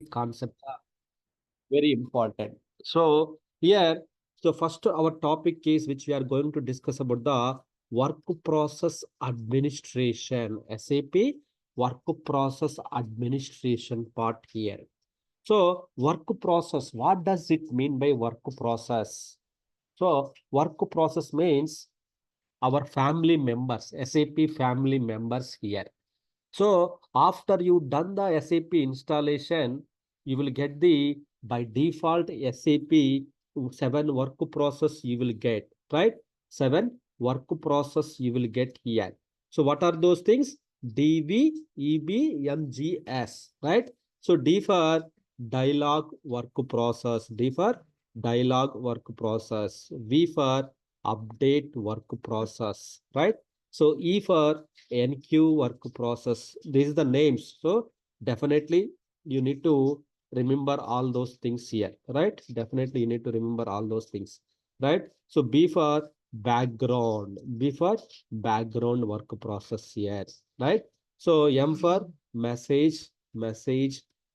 concept are very important. So here, so first our topic is which we are going to discuss about the work process administration, SAP work process administration part here. So work process, what does it mean by work process? So work process means our family members, SAP family members here. So after you done the SAP installation, you will get the by default SAP 7 work process you will get, right? 7 work process you will get here. So what are those things? DV, EB, MGS, right? So D for dialog work process, D for dialog work process, V for update work process, right? So E for NQ work process. These are the names. So definitely you need to remember all those things here, right? Definitely you need to remember all those things, right? So B for background, B for background work process here, right? So M for message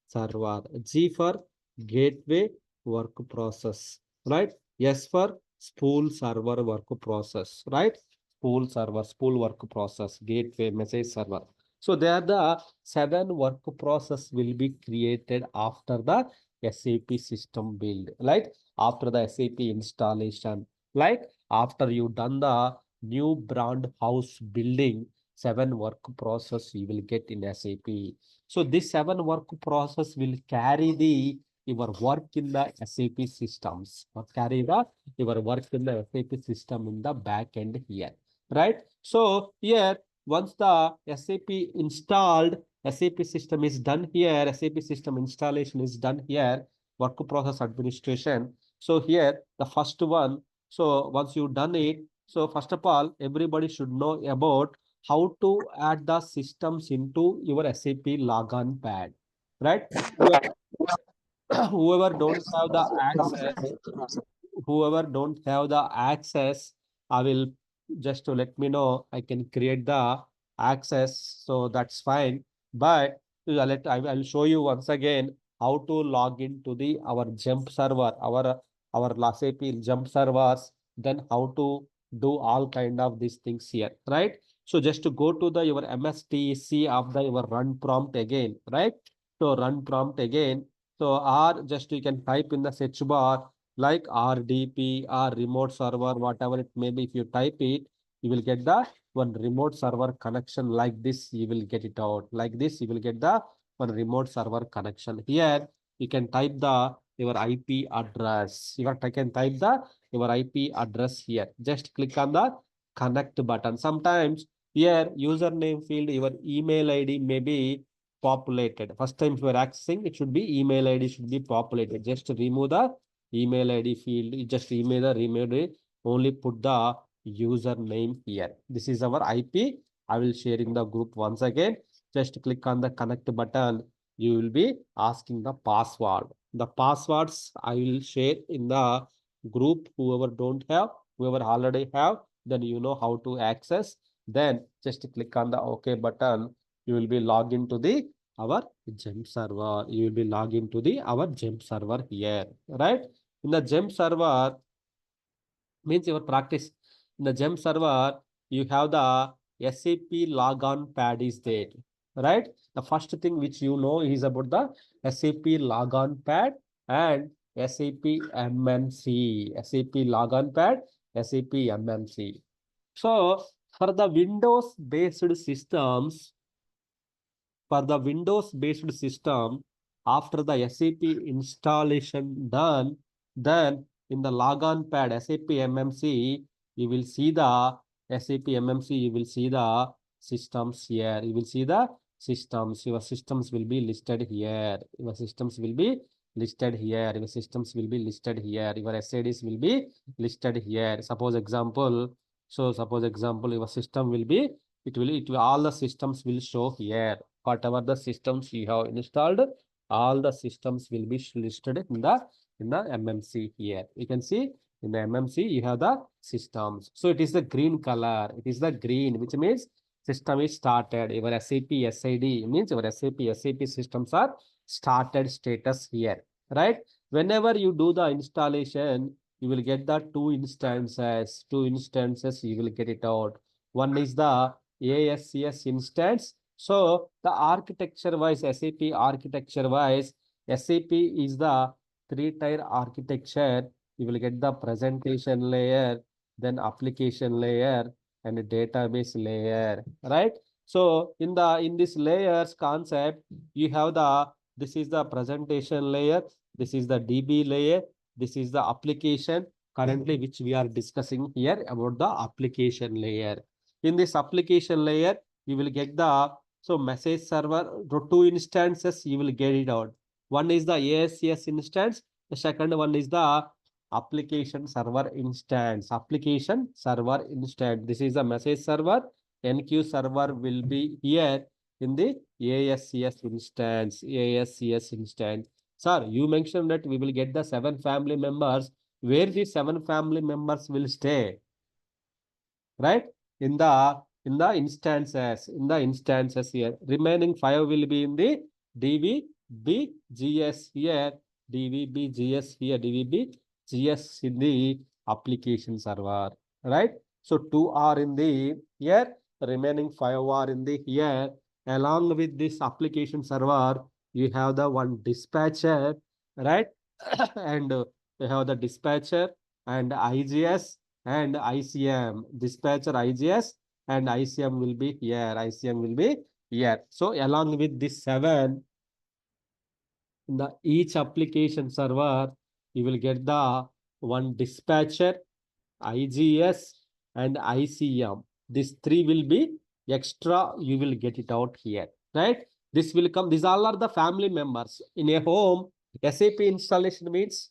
server, G for gateway work process, right? S for spool server work process, right? Spool work process, gateway, message server. So there the 7 work process will be created after the SAP system build, like after the SAP installation, like after you done the new brand house building, 7 work process you will get in SAP. So this 7 work process will carry the your work in the SAP systems, or carry the your work in the SAP system in the back end here, right? So here, once the SAP installed, SAP system is done here, SAP system installation is done here, work process administration. So here, the first one, so once you done it, so first of all, everybody should know about how to add the systems into your SAP logon pad, right? Whoever don't have the access, whoever don't have the access, I will just to let me know, I can create the access, so that's fine. But I will show you once again how to log into the our jump server, our SAP jump servers, then how to do all kind of these things here, right? So just to go to the your MSTC of the your run prompt again, right? So run prompt again. So or just you can type in the search bar like RDP or remote server, whatever it may be. If you type it, you will get the one remote server connection like this. You will get it out like this. You will get the one remote server connection. Here you can type the your IP address. I can type the your IP address here. Just click on the connect button. Sometimes here username field your email ID may be populated. First time if you are accessing, it should be email ID should be populated. Just remove the email ID field, just remove it, only put the username here. This is our IP. I will share in the group once again. Just click on the connect button. You will be asking the password. The passwords I will share in the group. Whoever don't have, whoever already have, then you know how to access. Then just click on the OK button. You will be logged into the our gem server. You will be logged into the our gem server here, right? In the gem server means your practice. In the gem server, you have the SAP logon pad is there, right? The first thing which you know is about the SAP logon pad and SAP MMC, SAP logon pad, SAP MMC. So for the Windows based systems, for the Windows-based system, after the SAP installation done, then in the logon pad SAP MMC, you will see the SAP MMC, you will see the systems here. You will see the systems. Your systems will be listed here. Your systems will be listed here. Your systems will be listed here. Your SIDs will be listed here. Suppose example, your system will be, all the systems will show here. Whatever the systems you have installed, all the systems will be listed in the MMC here. You can see in the MMC you have the systems. So it is the green color. It is the green, which means system is started. Your SAP SID means your SAP systems are started status here, right? Whenever you do the installation, you will get the two instances. Two instances, you will get it out. One is the ASCS instance. So the architecture wise, SAP architecture wise, SAP is the three-tier architecture. You will get the presentation layer, then application layer, and a database layer, right? So in this layers concept, you have this is the presentation layer, this is the DB layer, this is the application currently which we are discussing here about the application layer. In this application layer, you will get the message server, two instances you will get it out. One is the ASCS instance, the second one is the application server instance. Application server instance. This is the message server. NQ server will be here in the ASCS instance. ASCS instance. Sir, you mentioned that we will get the 7 family members. Where the 7 family members will stay, right? In the instances here. Remaining 5 will be in the DVBGS here, DVBGS here, DVBGS in the application server, right? So 2 are in the here, remaining 5 are in the here. Along with this application server, you have the one dispatcher, right? And you have the dispatcher and IGS and ICM. Dispatcher IGS and ICM will be here. ICM will be here. So along with this 7, in the each application server, you will get the one dispatcher, IGS, and ICM. These 3 will be extra. You will get it out here, right? This will come. These all are the family members. In a home, SAP installation means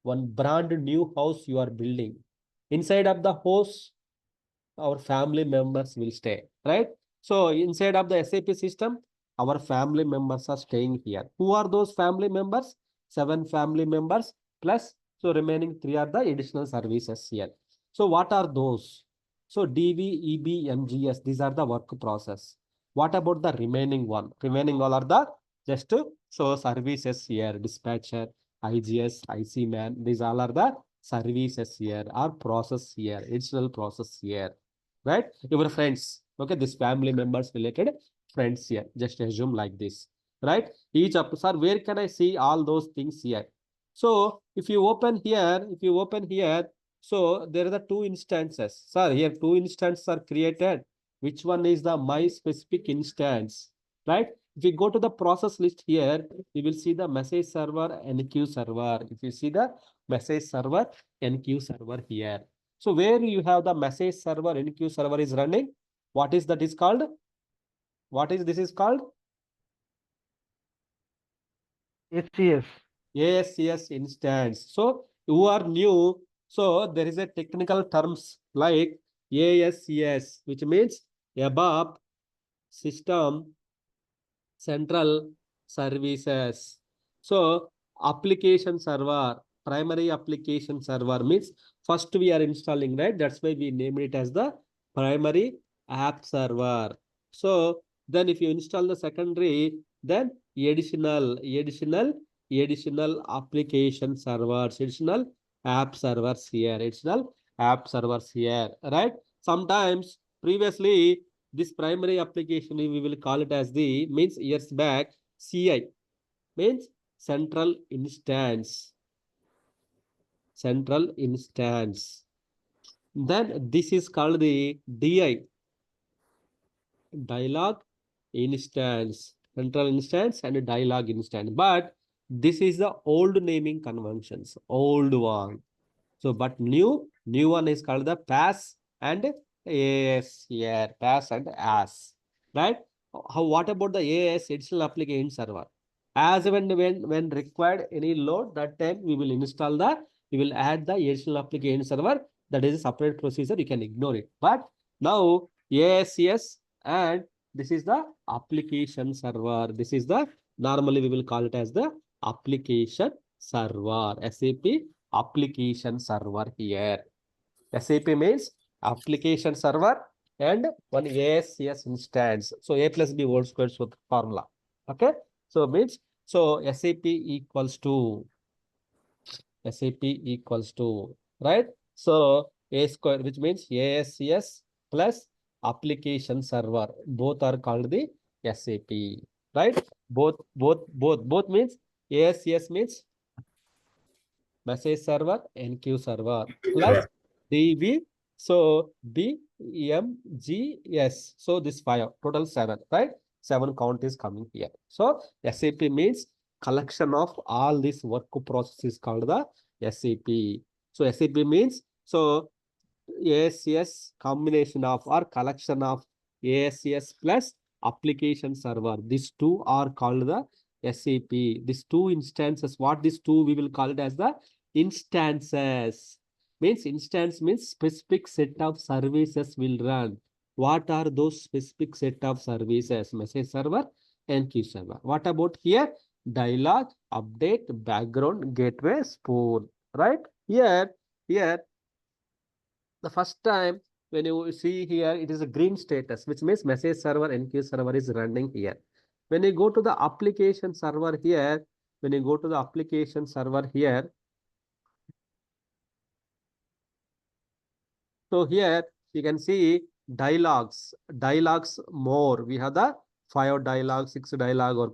one brand new house you are building. Inside of the house, our family members will stay, right? So inside of the SAP system, our family members are staying here. Who are those family members? 7 family members plus, so remaining 3 are the additional services here. So what are those? So DV, EB, MGS, these are the work process. What about the remaining one? Remaining all are the just so services here, dispatcher, IGS, IC man, these all are the services here, or process here, additional process here, right? Your friends, okay, this family members related friends here, just assume like this, right? Each up, sir, where can I see all those things here? So if you open here, so there are the 2 instances, sir. Here 2 instances are created. Which one is the my specific instance, right? If you go to the process list here, you will see the message server, NQ server. If you see the message server, NQ server here. So where you have the message server, NQ server is running, what is that is called? What is this is called? ACS. ASCS instance. So you are new. So there is a technical terms like ASCS, which means above system central services. So application server, primary application server means first we are installing, right? That's why we named it as the primary app server. So then if you install the secondary, then additional application servers, additional app servers here, additional app servers here, right? Sometimes previously this primary application, we will call it as the means years back, CI means central instance. Central instance. Then this is called the DI, dialog instance, central instance and dialog instance. But this is the old naming conventions, old one. So, but new one is called the pass and AS here, pass and as, right? What about the AS additional application server? As when required any load, that time we will install we will add the additional application server. That is a separate procedure. You can ignore it. But now ASCS and this is the application server. This is the normally we will call it as the application server. SAP application server here. SAP means application server and one ASCS instance. So A plus B whole square formula. Okay. So means So SAP equals to right? So A square, which means ASCS plus application server. Both are called the SAP, right? Both means ASCS means message server, NQ server plus DB. So BMGS. So this five, total seven, right? Seven count is coming here. So SAP means collection of all these work processes called the SAP. So SAP means so ASCS combination of or collection of ASCS plus application server. These two are called the SAP. These two instances, what these two we will call it as the instances. Means instance means specific set of services will run. What are those specific set of services? Message server and key server. What about here? Dialog, update, background, gateway, spool. Right? Here the first time when you see here, it is a green status, which means message server, NQ server is running here. When you go to the application server here, when you go to the application server here, so here you can see dialogues more. We have the 5 dialogue, 6 dialogue, or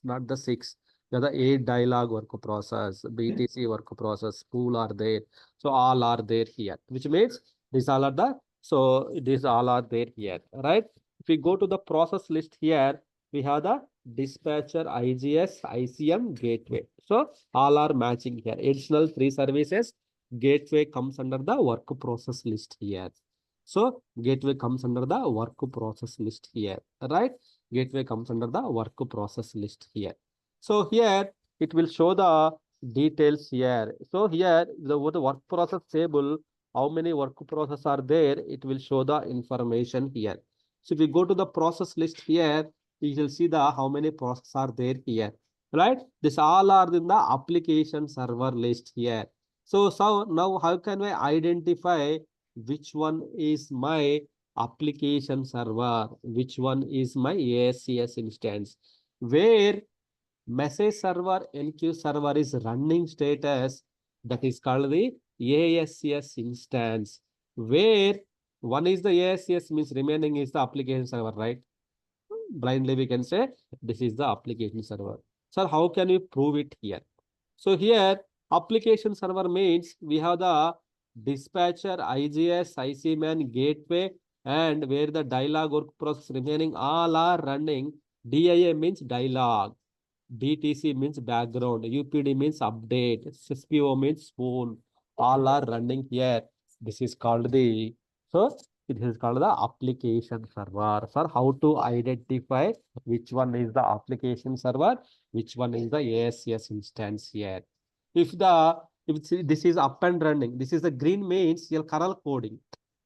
not the 6. We have the 8 dialogue work process, BTC work process, pool are there. So all are there here, which means these all are the, so these all are there here, right? If we go to the process list here, we have the dispatcher, IGS, ICM, gateway. So all are matching here. Additional 3 services. Gateway comes under the work process list here. So gateway comes under the work process list here, right? Gateway comes under the work process list here. So here it will show the details here. So here the work process table, how many work process are there, it will show the information here. So if we go to the process list here, you will see the how many processes are there here, right? This all are in the application server list here. So now how can I identify which one is my application server, which one is my ASCS instance? Where message server, NQ server is running status, that is called the ASCS instance. Where one is the ASCS means remaining is the application server, right? Blindly we can say this is the application server. So how can we prove it here? So here application server means we have the dispatcher, IGS, ICMan, gateway, and where the dialog work process remaining all are running. DIA means dialog, DTC means background, UPD means update, SPO means spoon. All are running here. This is called the, so it is called the application server. Sir, how to identify which one is the application server, which one is the ASCS instance here? If this is up and running, this is the green means your kernel coding.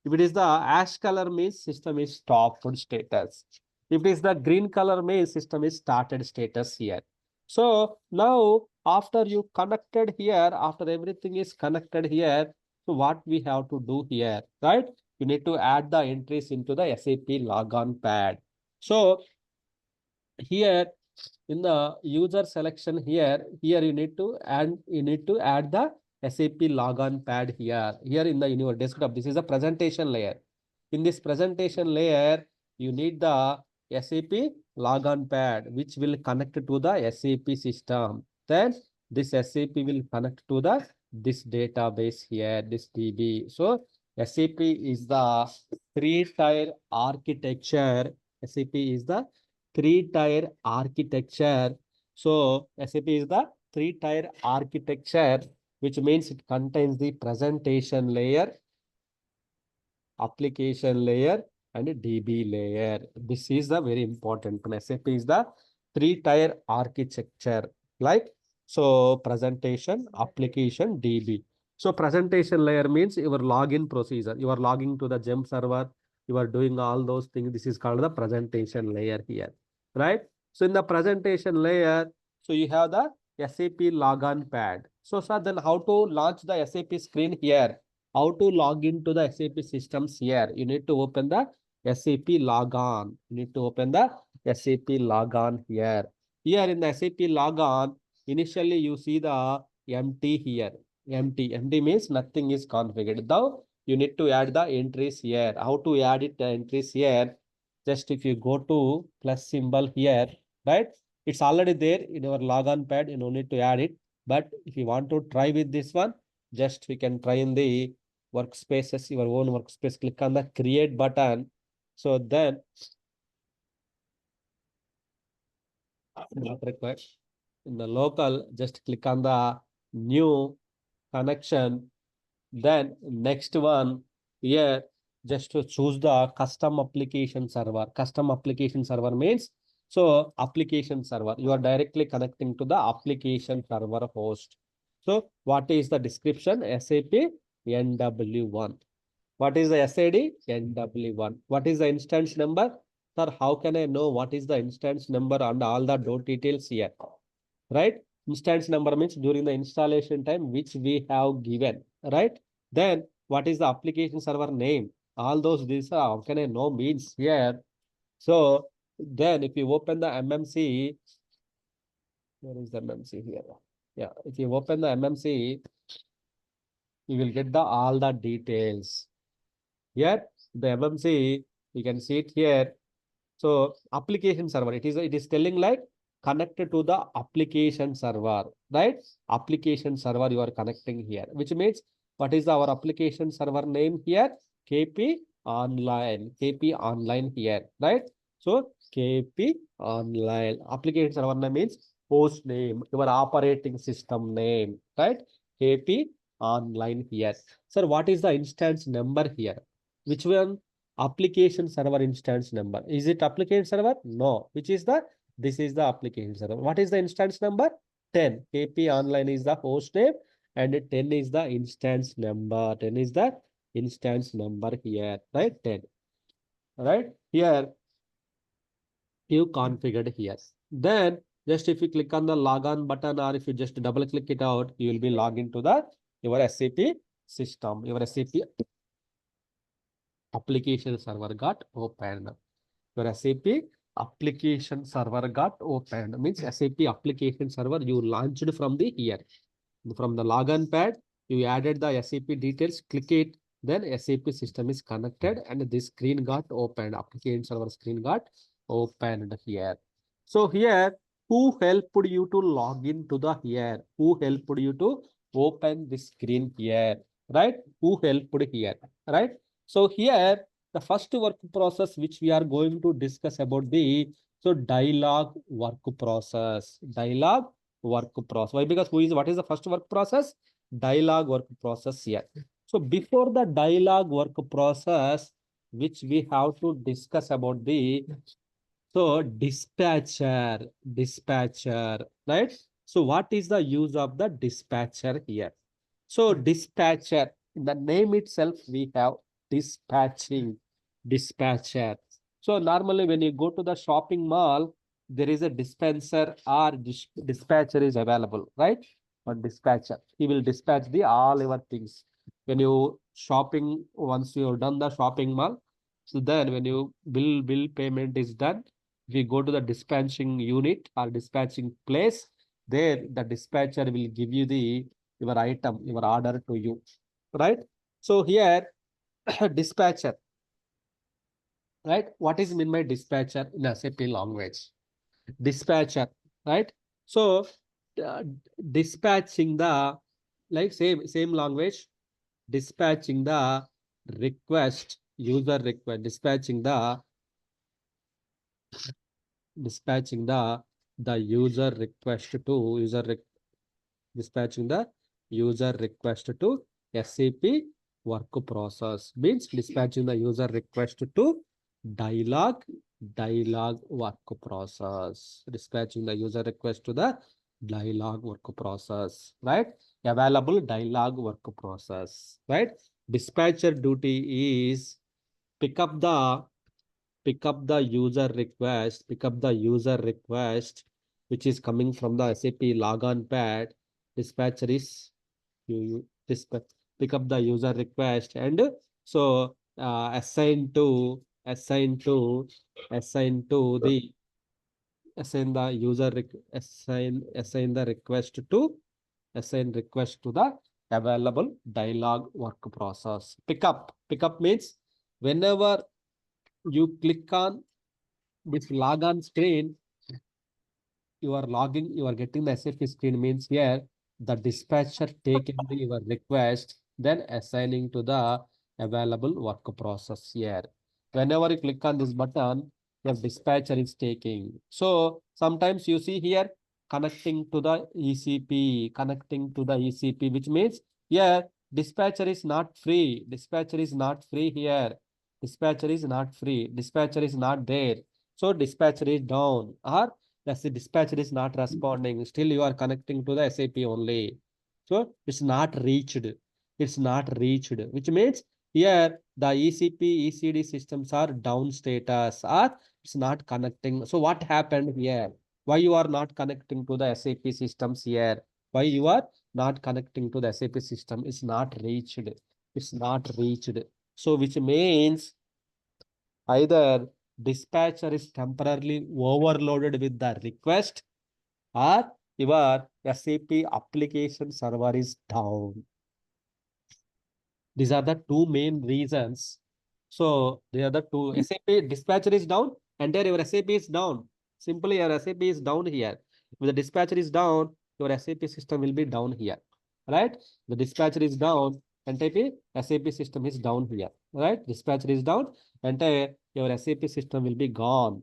If it is the ash color means system is stopped status. If it is the green color means system is started status here. So now after you connected here, after everything is connected here, so what we have to do here, right? You need to add the entries into the SAP logon pad. So here in the user selection here you need to add the SAP logon pad here in your desktop. This is a presentation layer. In this presentation layer you need the SAP logon pad which will connect to the SAP system. Then this SAP will connect to the this database here, this DB. So SAP is the 3-tier architecture. SAP is the 3-tier architecture. So SAP is the 3-tier architecture, which means it contains the presentation layer, application layer, and a DB layer. This is the very important one. SAP is the 3-tier architecture, like so presentation, application, DB. So presentation layer means your login procedure. You are logging to the GEM server. You are doing all those things. This is called the presentation layer here, right? So in the presentation layer, so you have the SAP logon pad. So sir, then how to launch the SAP screen here? How to log into the SAP systems here? You need to open the SAP logon. You need to open the SAP logon here. Here in the SAP logon, initially you see the empty here. Empty means nothing is configured. Now you need to add the entries here. How to add it, the entries here? Just if you go to plus symbol here, right? It's already there in our logon pad. You don't need to add it. But if you want to try with this one, just we can try in the workspaces, your own workspace. Click on the create button. So then not required. In the local, just click on the new connection. Then next one here, just to choose the custom application server. Custom application server means so application server. You are directly connecting to the application server host. So what is the description? SAP NW1. What is the SID? NW1. What is the instance number? Sir, how can I know what is the instance number and all the details here? Right? Instance number means during the installation time, which we have given, right? Then what is the application server name? All those, these are, how can I know means here. So then if you open the MMC, where is the MMC here? Yeah, if you open the MMC, you will get the all the details. Here, the MMC, you can see it here. So application server, it is telling like connected to the application server, right? Application server you are connecting here, which means what is our application server name here? KP Online, KP Online here, right? So KP Online application server name means host name, your operating system name, right? KP Online here. Sir, what is the instance number here? Which one? Application server instance number. Is it application server? No. Which is the? This is the application server. What is the instance number? 10. KP Online is the host name and 10 is the instance number. 10 is the instance number here, right? 10. Right? Here, you configured here. Then, just if you click on the logon button or if you just double click it out, you will be logged into the your SAP system. Your SAP application server got opened. Your SAP application server got opened. Means SAP application server you launched from the here. From the login pad, you added the SAP details, click it, then SAP system is connected and this screen got opened. Application server screen got opened here. So here, who helped you to log in to the here? Who helped you to open this screen here? Right? Who helped here? Right? So here, the first work process which we are going to discuss about the so dialog work process. Dialog work process. Why? Because what is the first work process? Dialog work process here. So before the dialog work process, which we have to discuss about the so dispatcher, right? So what is the use of the dispatcher here? So dispatcher, in the name itself, we have dispatcher. So normally when you go to the shopping mall, there is a dispenser or dispatcher is available, right? Or dispatcher, he will dispatch the all your things. When you shopping, once you've done the shopping mall, so then when you bill payment is done, we go to the dispatching unit or dispatching place. There, the dispatcher will give you the your item, your order to you, right? So here, dispatcher, right? What is mean by dispatcher in SAP language? Dispatcher, right? So uh, dispatching the like same language, dispatching the request, user request, dispatching the user request to dispatching the user request to SAP work process means dispatching the user request to dialog work process. Dispatching the user request to the dialog work process, right? Available dialog work process, right? Dispatcher duty is pick up the pick up the user request, which is coming from the SAP logon pad. Dispatcher is you dispatch, pick up the user request and so assign to the assign the user assign the request to the available dialog work process. Pickup means whenever you click on this logon screen, you are logging, you are getting the SAP screen means here the dispatcher taking your request, then assigning to the available work process here. Whenever you click on this button, your dispatcher is taking. So sometimes you see here connecting to the connecting to the ECP, which means here dispatcher is not free. Dispatcher is not free here. Dispatcher is not free. Dispatcher is not there. So dispatcher is down, or that's the dispatcher is not responding. Still, you are connecting to the SAP only. So it's not reached. It's not reached, which means here the ECP, ECD systems are down status, or it's not connecting. So what happened here? Why you are not connecting to the SAP systems here? Why you are not connecting to the SAP system? It's not reached. It's not reached. So which means either dispatcher is temporarily overloaded with the request, or your SAP application server is down. These are the two main reasons. So they are the two. SAP dispatcher is down and there your SAP is down. Simply your SAP is down here. If the dispatcher is down, your SAP system will be down here. Right? The dispatcher is down and SAP system is down here. Right? Dispatcher is down and your SAP system will be gone.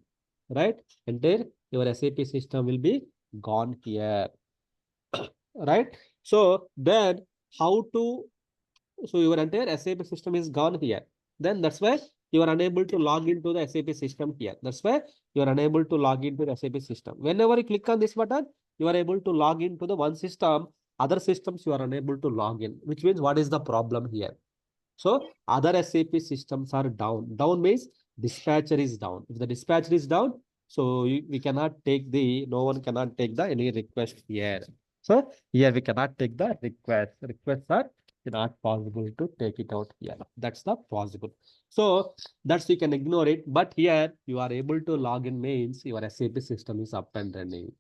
Right? And your SAP system will be gone here. Right? So then how to, so your entire SAP system is gone here. Then that's why you are unable to log into the SAP system here. That's why you are unable to log into the SAP system. Whenever you click on this button, you are able to log into the one system. Other systems you are unable to log in, which means what is the problem here? So other SAP systems are down. Down means dispatcher is down. If the dispatcher is down, so we cannot take the, no one cannot take the any request here. So here we cannot take the request. Requests are not possible to take it out here. That's not possible. So that's you can ignore it. But here you are able to log in means your SAP system is up and running.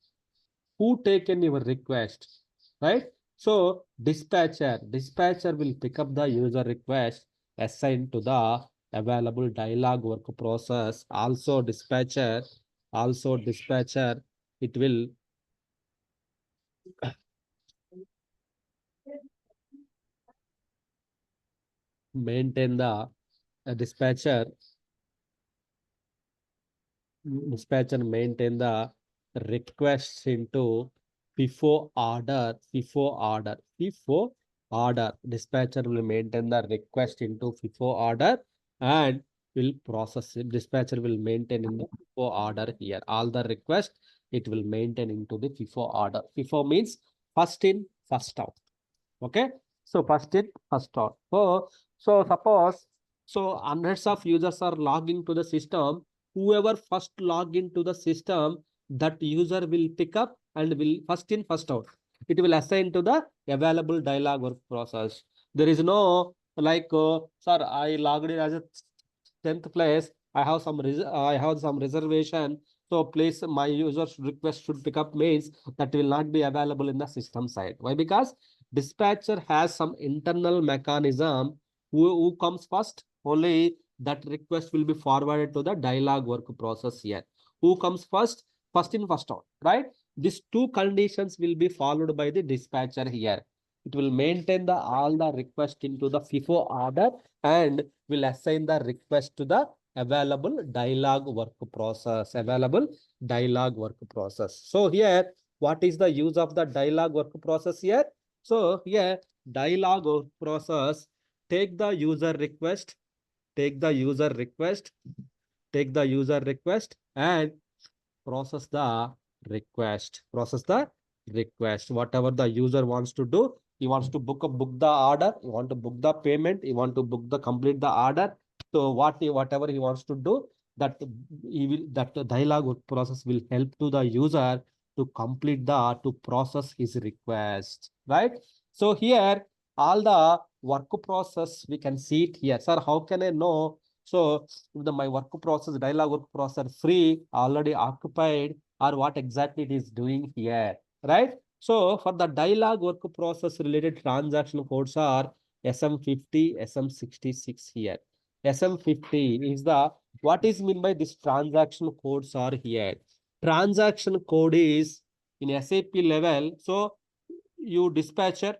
Who taken your request, right? So dispatcher will pick up the user request assigned to the available dialog work process. Also dispatcher, it will maintain the dispatcher maintain the requests into FIFO order. Dispatcher will maintain the request into FIFO order and will process it. Dispatcher will maintain in the FIFO order here. All the request it will maintain into the FIFO order. FIFO means first in, first out. Okay. So first in, first out. So suppose so hundreds of users are logging to the system. Whoever first log into the system, that user will pick up and will first in, first out. It will assign to the available dialog work process. There is no like, sir, I logged in as a 10th place. I have some reservation. So please, my user's request should pick up means that will not be available in the system side. Why? Because dispatcher has some internal mechanism. Who comes first? Only that request will be forwarded to the dialog work process here. Who comes first? First in, first out, right? These two conditions will be followed by the dispatcher here. It will maintain the all the request into the FIFO order and will assign the request to the available dialog work process. Available dialog work process. So here, what is the use of the dialog work process here? So here, dialog work process, take the user request, take the user request, take the user request and process the process the request. Whatever the user wants to do, he wants to book the order, he want to book the payment, he want to book the complete the order. So whatever he wants to do, that the dialog process will help to the user to complete to process his request, right? So here all the work process we can see it here. Sir, how can I know? So if my work process, dialog work process free, already occupied, or what exactly it is doing here, right? So for the dialog work process related transaction codes are SM50, SM66 here. SM50 is the, what is mean by this transaction codes are here. Transaction code is in SAP level. So you dispatcher,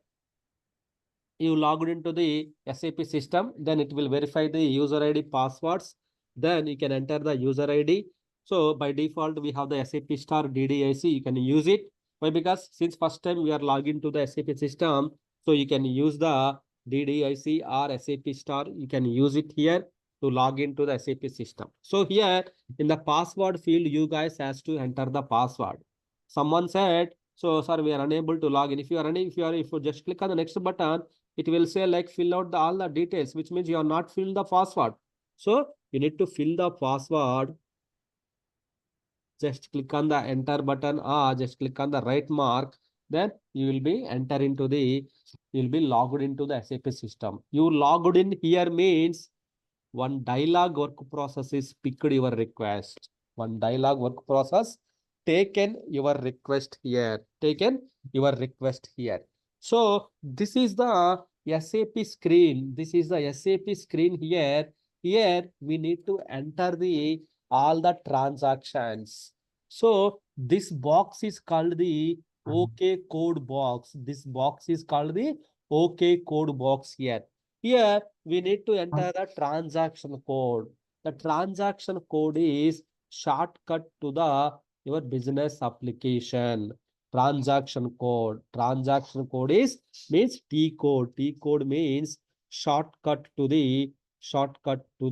you logged into the SAP system, then it will verify the user ID passwords. Then you can enter the user ID. So by default, we have the SAP star DDIC. You can use it. Why? Because since first time we are logging to the SAP system, so you can use the DDIC or SAP star. You can use it here to log into the SAP system. So here in the password field, you guys has to enter the password. Someone said, so sir, we are unable to log in. If you are if you just click on the next button, it will say like fill out all the details, which means you are not filled the password. So you need to fill the password. Just click on the enter button or just click on the right mark. Then you will be enter into the, you will be logged into the SAP system. You logged in here means one dialog work process is picked your request. One dialog work process taken your request here. Taken your request here. So this is the SAP screen. This is the SAP screen here. Here we need to enter the all the transactions. So this box is called the OK code box. This box is called the OK code box here. Here we need to enter the transaction code. The transaction code is shortcut to the your business application. Transaction code. Transaction code is means T-code. T-code means shortcut to the shortcut to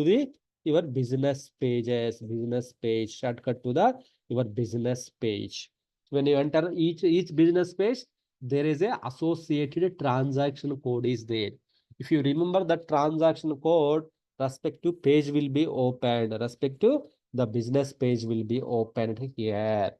the your business pages, business page, shortcut to the your business page. When you enter each business page, there is a associated transaction code is there. If you remember the transaction code, respective page will be opened, respective the business page will be opened here.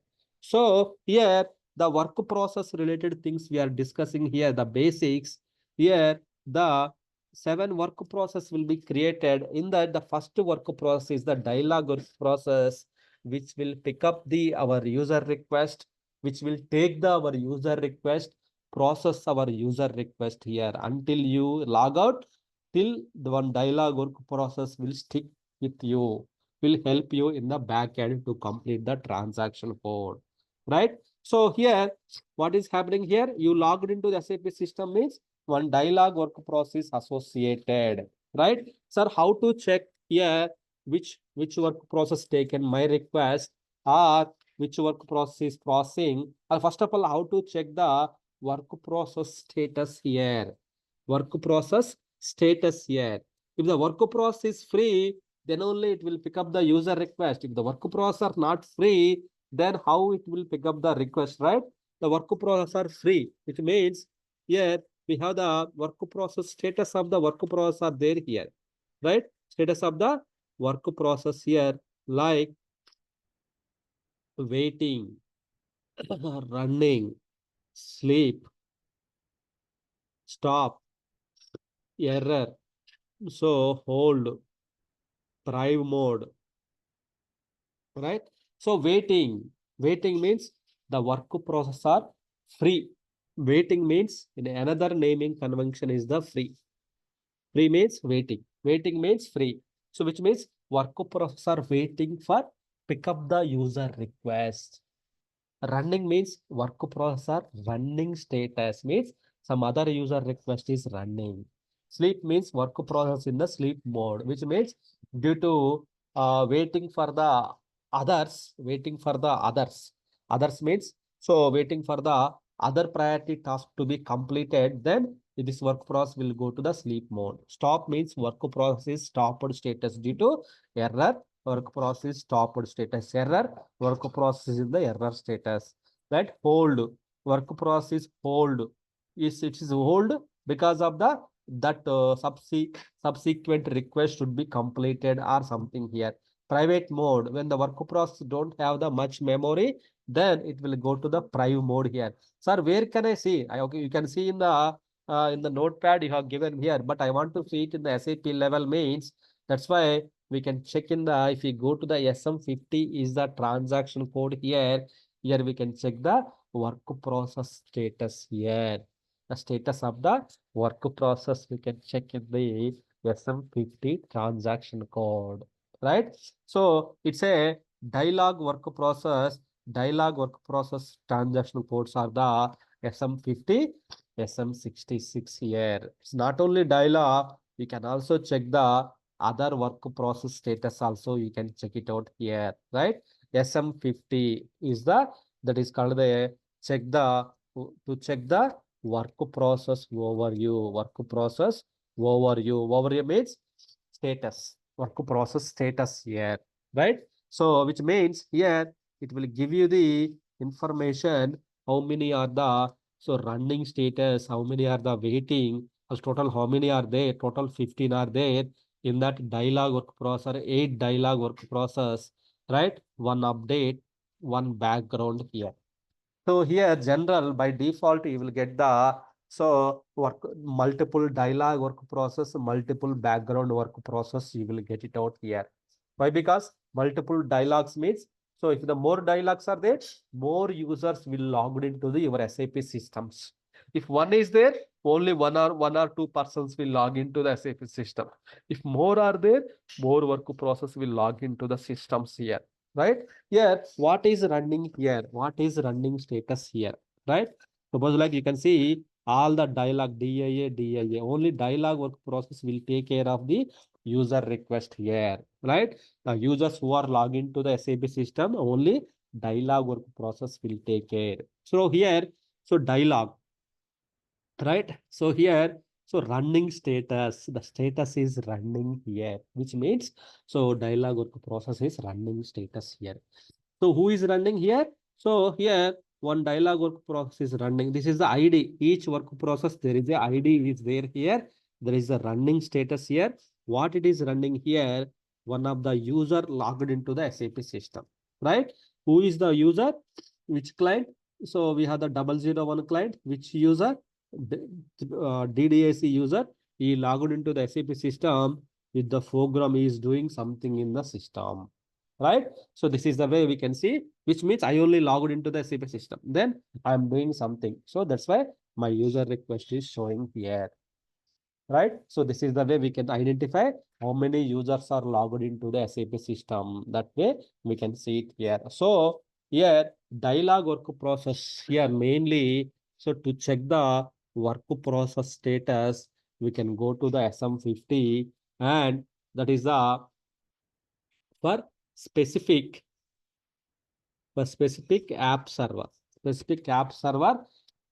So here the work process related things we are discussing here, the basics. Here the 7 work process will be created. In that, the first work process is the dialog work process, which will pick up the our user request, which will take the our user request, process our user request here until you log out. Till the one dialog work process will stick with you, will help you in the back end to complete the transaction code, right? So here, what is happening here? You logged into the SAP system means one dialog work process associated, right? Sir, how to check here which work process taken my request or which work process is processing? First of all, how to check the work process status here? Work process status here. If the work process is free, then only it will pick up the user request. If the work process are not free, then how it will pick up the request, right? The work process are free, which means here we have the work process status of the work process are there here, right? Status of the work process here, like waiting, running, sleep, stop, error, so hold, drive mode, right? So waiting means the work process are free. Waiting means in another naming convention is the free. Free means waiting. Waiting means free. So which means work process are waiting for pick up the user request. Running means work process running status means some other user request is running. Sleep means work process in the sleep mode, which means due to waiting for the others, waiting for the others. Others means so waiting for the other priority task to be completed, then this work process will go to the sleep mode. Stop means work process is stopped status due to error. Work process stopped status error. Work process is the error status. Right? Hold. Work process hold. Is it is hold because of the that subsequent request should be completed or something here. Private mode. When the work process don't have the much memory, then it will go to the private mode here. Sir, where can I see? Okay, you can see in the notepad you have given here, but I want to see it in the SAP level means that's why we can check in the, if we go to the SM50 is the transaction code here. Here we can check the work process status here. The status of the work process we can check in the SM50 transaction code, right? So it's a dialog work process. Dialog work process transaction codes are the SM50, SM66 here. It's not only dialog, you can also check the other work process status also. You can check it out here, right? SM50 is the, that is called the check the, to check the work process overview. Work process overview. Overview means status. Work process status here, right? So which means here it will give you the information how many are the, so running status, how many are the waiting, as total how many are there, total 15 are there in that dialog work process, 8 dialog work process, right? One update, one background here. So here general by default you will get the, so work multiple dialog work process, multiple background work process, you will get it out here. Why? Because multiple dialogues means, so if the more dialogues are there, more users will log into the your SAP systems. If one is there, only one or two persons will log into the SAP system. If more are there, more work process will log into the systems here, right? Here, what is running here? What is running status here, right? Suppose like you can see all the dialog DIA, only dialog work process will take care of the user request here, right? The users who are logged into the SAP system, only dialog work process will take care. So here, so dialog, right? So here, so running status, the status is running here, which means, so dialog work process is running status here. So who is running here? So here one dialog work process is running. This is the ID. Each work process, there is a ID is there here. There is a running status here. What it is running here? One of the user logged into the SAP system, right? Who is the user? Which client? So we have the 001 client. Which user? DDAC user. He logged into the SAP system with the program he is doing something in the system, right? So this is the way we can see, which means I only logged into the SAP system. Then I'm doing something. So that's why my user request is showing here, right? So this is the way we can identify how many users are logged into the SAP system. That way we can see it here. So here dialog work process here mainly. So to check the work process status, we can go to the SM50, and that is the for specific, for specific app server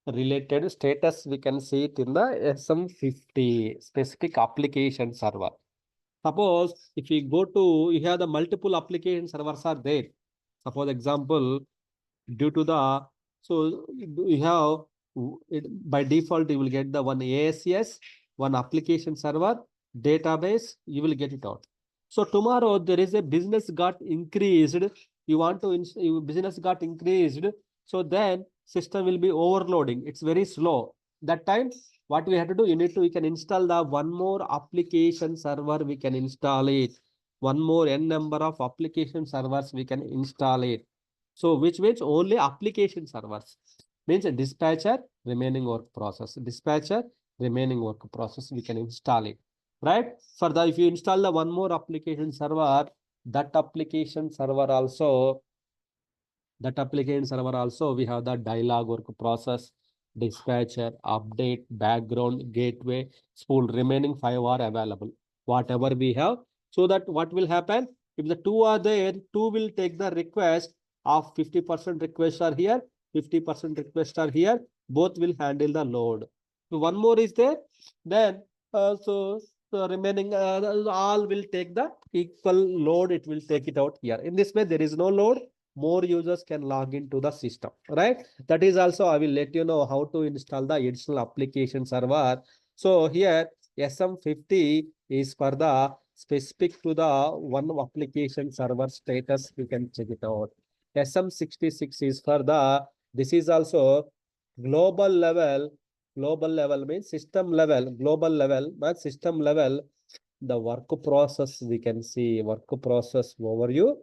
related status, we can see it in the SM50 specific application server. Suppose if we go to, you have the multiple application servers are there. Suppose example, due to the, so you have it, by default you will get the one ASS, one application server, database, you will get it out. So tomorrow there is a business got increased, you want to business got increased, so then system will be overloading, it's very slow. That time what we have to do, you need to, we can install the one more application server, we can install it, one more n number of application servers we can install it. So which means only application servers, means a dispatcher, remaining work process, dispatcher, remaining work process, we can install it, right? For the, if you install the one more application server, that application server also, we have the dialog work process, dispatcher, update, background, gateway, spool, remaining 5 are available, whatever we have. So that what will happen, if the 2 are there, 2 will take the request of 50% requests are here, 50% requests are here, both will handle the load. So one more is there, then so remaining all will take the equal load, it will take it out here. In this way there is no load, more users can log into the system, right? That is also, I will let you know how to install the additional application server. So here SM50 is for the specific to the one application server status, you can check it out. SM66 is for the, this is also global level. Global level means system level, global level but system level. the work process, we can see work process overview.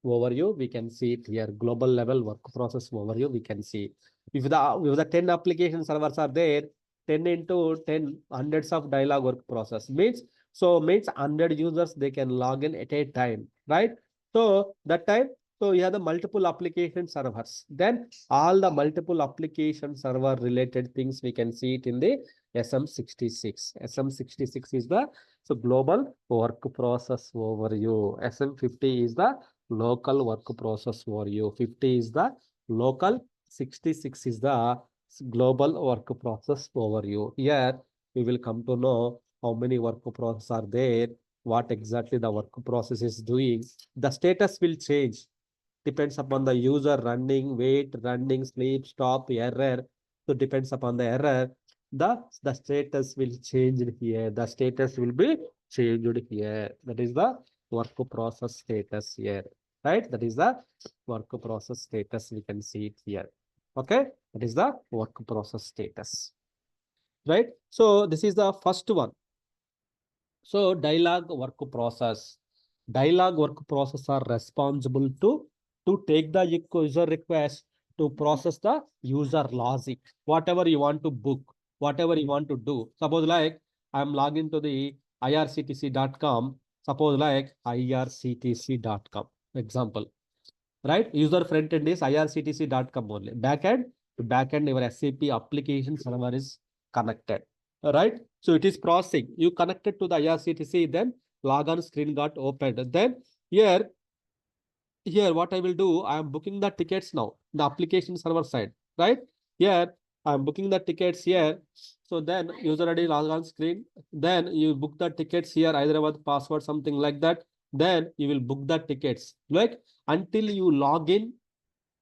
We can see it here. Global level work process overview, we can see. If the 10 application servers are there, 10 into 10, hundreds of dialog work process means, so means 100 users, they can log in at a time, right? So that time, so you have the multiple application servers. Then all the multiple application server related things, we can see it in the SM66. SM66 is the so global work process overview. SM50 is the local work process overview. 50 is the local, 66 is the global work process overview. Here we will come to know how many work processes are there, what exactly the work process is doing. The status will change, depends upon the user running, wait, running, sleep, stop, error. So depends upon the error, the status will change here. The status will be changed here. That is the work process status here, right? That is the work process status. We can see it here. Okay, that is the work process status, right? So this is the first one. So dialog work process. Dialog work process are responsible to take the user request to process the user logic. Whatever you want to book, whatever you want to do. Suppose like I'm logging to the irctc.com. Suppose like irctc.com. Example, right? User front end is irctc.com only. Backend to backend, your SAP application server is connected, right? So it is processing. You connected to the IRCTC, then logon screen got opened. Then here what I will do, I am booking the tickets now, the application server side, right? Here I am booking the tickets here. So then user ID log on screen, then you book the tickets here, either with password, something like that. Then you will book the tickets, like until you log in,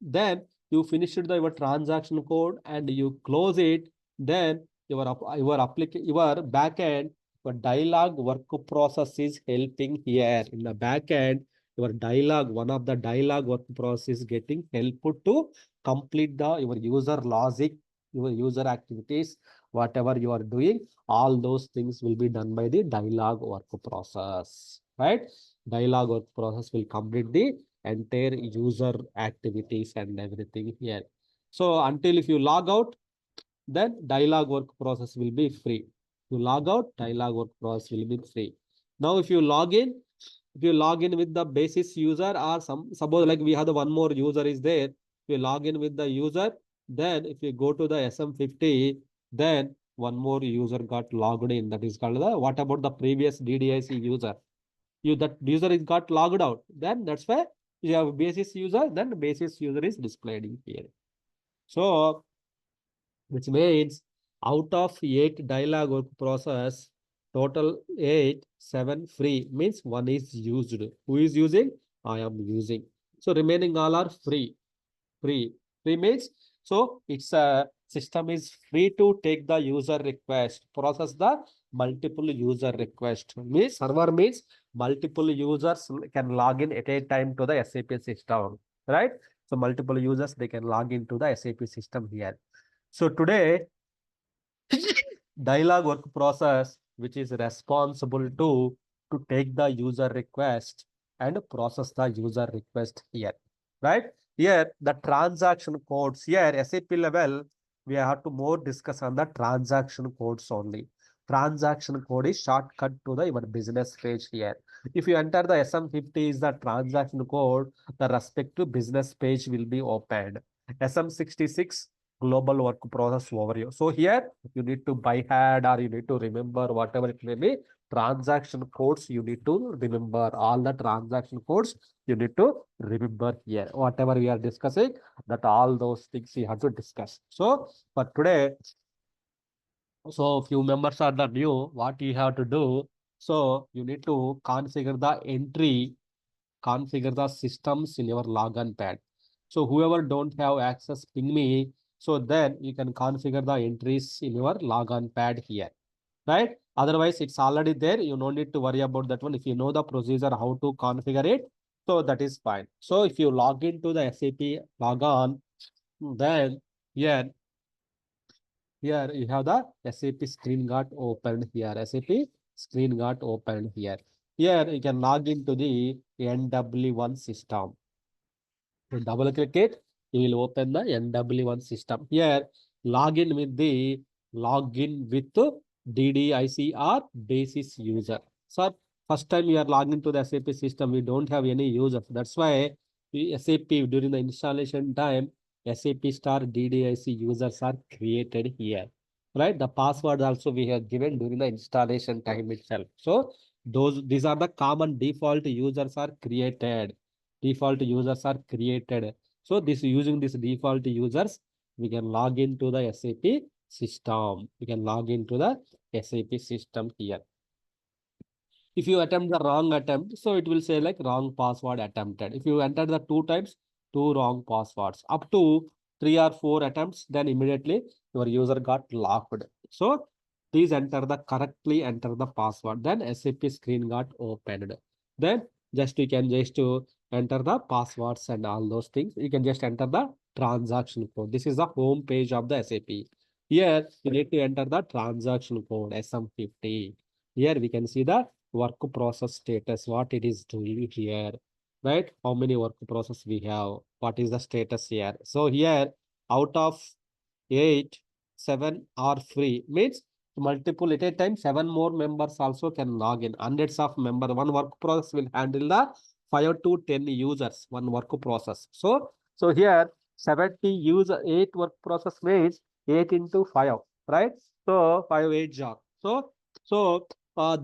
then you finish your transaction code and you close it. Then your backend, your dialog work process is helping here in the backend. Your dialog, one of the dialog work process is getting help to complete the your user logic, your user activities, whatever you are doing, all those things will be done by the dialog work process, right? Dialog work process will complete the entire user activities and everything here. So until if you log out, then dialog work process will be free. You log out, dialog work process will be free. Now if you log in, if you log in with the basis user or suppose like we have the one more user is there, if you log in with the user, then if you go to the SM50, then one more user got logged in. That is called the, what about the previous DDIC user? That user is got logged out, then that's why you have basis user, then the basis user is displayed in here. So which means out of 8 dialog work process, total 8, 7 free, means one is used. Who is using? I am using. So remaining all are free. Free means, so it's a system is free to take the user request, process the multiple user request. Means server means multiple users can log in at a time to the SAP system, right? So multiple users, they can log into the SAP system here. So today dialog work process, which is responsible to take the user request and process the user request here, right? Here the transaction codes, here SAP level, we have to more discuss on the transaction codes only. Transaction code is shortcut to the your business page here. If you enter the SM50 is the transaction code, the respective business page will be opened. SM66 global work process overview. So here you need to by head or you need to remember whatever it may be. Transaction codes you need to remember. All the transaction codes you need to remember here. Whatever we are discussing, that all those things you have to discuss. So for today, so few members are the new, what you have to do. So you need to configure the entry, configure the systems in your login pad. So whoever don't have access, ping me. So then you can configure the entries in your login pad here, right? Otherwise, it's already there. You don't need to worry about that one. If you know the procedure, how to configure it, so that is fine. So if you log into the SAP logon, then here Here you have the SAP screen got opened here. SAP screen got opened here. Here you can log into the NW1 system. You double click it, you will open the NW1 system. Here, login with the login with DDIC or basis user. So first time you are logging to the SAP system, we don't have any users. That's why SAP during the installation time, SAP star DDIC users are created here. Right? The password also we have given during the installation time itself. So these are the common default users are created. Default users are created. So this using this default users, we can log into the SAP system. We can log into the SAP system here. If you attempt the wrong attempt, so it will say like wrong password attempted. If you enter the two times, two wrong passwords, up to 3 or 4 attempts, then immediately your user got locked. So please enter the password. Then SAP screen got opened. Then just you can just to enter the passwords and all those things. You can just enter the transaction code. This is the home page of the SAP. Here you need to enter the transaction code SM50. Here we can see the work process status, what it is doing here, right? How many work process we have, what is the status here. So here, out of 8, 7 are free. Means multiple at a time, 7 more members also can log in. Hundreds of member, one work process will handle the 5 to 10 users, one work process. So here 70 user, 8 work process means 8 into 5, right? So 5 8 job. So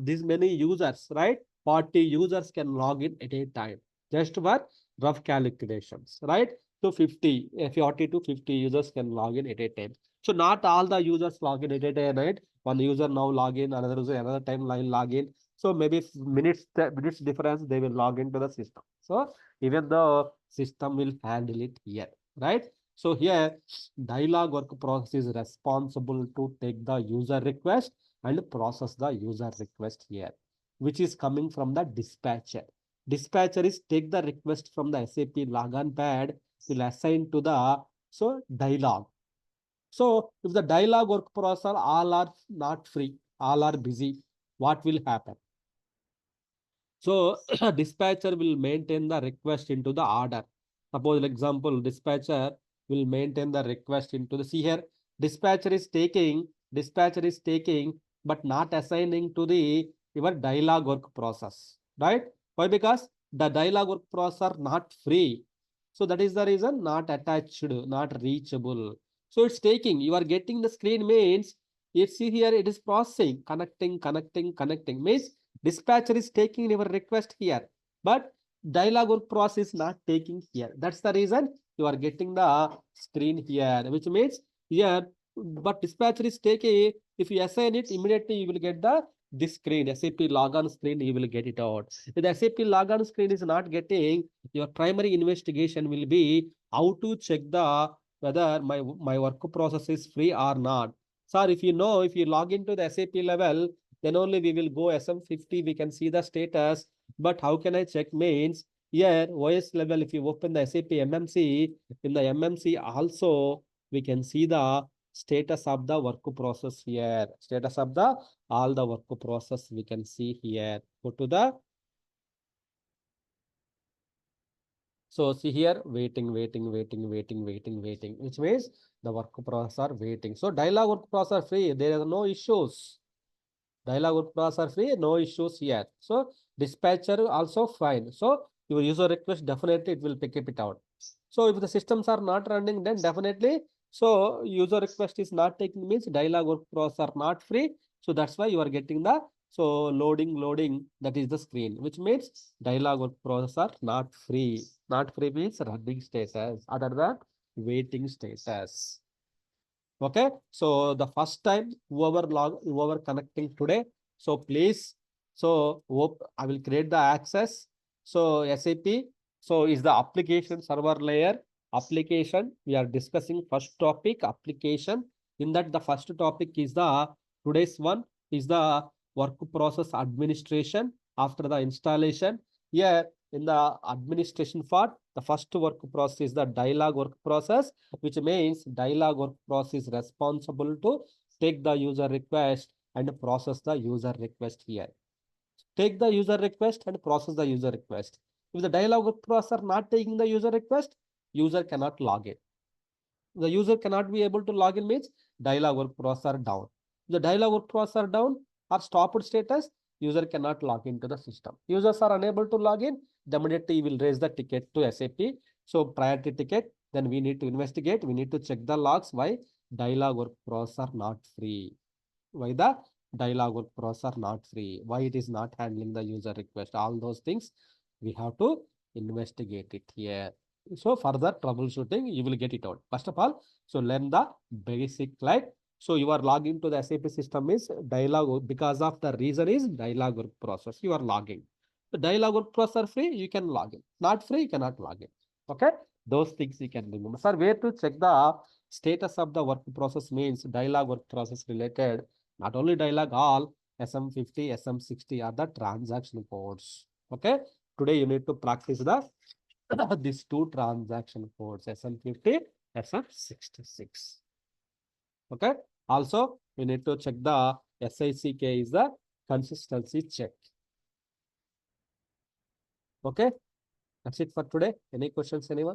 these many users, right? 40 users can log in at a time. Just for rough calculations, right? So 50, 40 to 50 users can log in at a time. So not all the users log in at a time, right? One user now log in, another user another time log in. So maybe minutes difference, they will log into the system. So even the system will handle it here, right? So here, dialog work process is responsible to take the user request and process the user request here, which is coming from the dispatcher. Dispatcher is take the request from the SAP logon pad, will assign to the dialog. So if the dialog work processor all are not free, all are busy, what will happen? So dispatcher will maintain the request into the order. Suppose example, dispatcher will maintain the request into the, see here, dispatcher is taking, but not assigning to the your dialog work process, right? Why? Because the dialog work processor not free. So that is the reason not attached, not reachable. So it's taking, you are getting the screen means, if see here, it is processing, connecting means dispatcher is taking your request here, but dialog work process is not taking here. That's the reason you are getting the screen here, which means here, but dispatcher is taking, if you assign it, immediately you will get the this screen, SAP logon screen, you will get it out. If the SAP logon screen is not getting, your primary investigation will be how to check the whether my work process is free or not. Sir, if you know, if you log into the SAP level, then only we will go SM50, we can see the status. But how can I check means here OS level, if you open the SAP MMC, in the MMC also we can see the status of the work process here. Status of the all the work process we can see here. Go to the, so see here, waiting, which means the work process are waiting. So dialog work process are free, there are no issues. Dialog work process are free, no issues here. So dispatcher also fine. So your user request, definitely it will pick it out. So if the systems are not running, then definitely, so user request is not taking means dialog work process are not free. So that's why you are getting the, so loading, that is the screen, which means dialog work process are not free. Not free means running status, other than waiting status. Okay, so the first time whoever connecting today, so please, so hope I will create the access. So SAP, so is the application server layer. Application, we are discussing first topic, application. In that, the first topic is the today's one is the work process administration after the installation. Here in the administration part, The first work process is the dialog work process, which means dialog work process is responsible to take the user request and process the user request here. Take the user request and process the user request. If the dialog work process are not taking the user request, user cannot log in. The user cannot be able to log in means dialog work process are down. The dialog work process are down or stopped status, user cannot log into the system. Users are unable to log in, immediately will raise the ticket to SAP. So priority ticket, then we need to investigate. We need to check the logs why dialog work process are not free. Why the dialog work process are not free? Why it is not handling the user request? All those things we have to investigate it here. So further troubleshooting, you will get it out. First of all, so learn the basic like. So you are logging to the SAP system is dialog because of the reason is dialog work process. You are logging. The dialog work process are free, you can log in. Not free, you cannot log in. Okay. Those things you can remember. Sir, where to check the status of the work process means dialog work process related. Not only dialog, all SM50, SM60 are the transaction codes. Okay. Today you need to practice the these two transaction codes SM50, SM66. Okay. Also, we need to check the SICK is the consistency check. Okay. That's it for today. Any questions, anyone?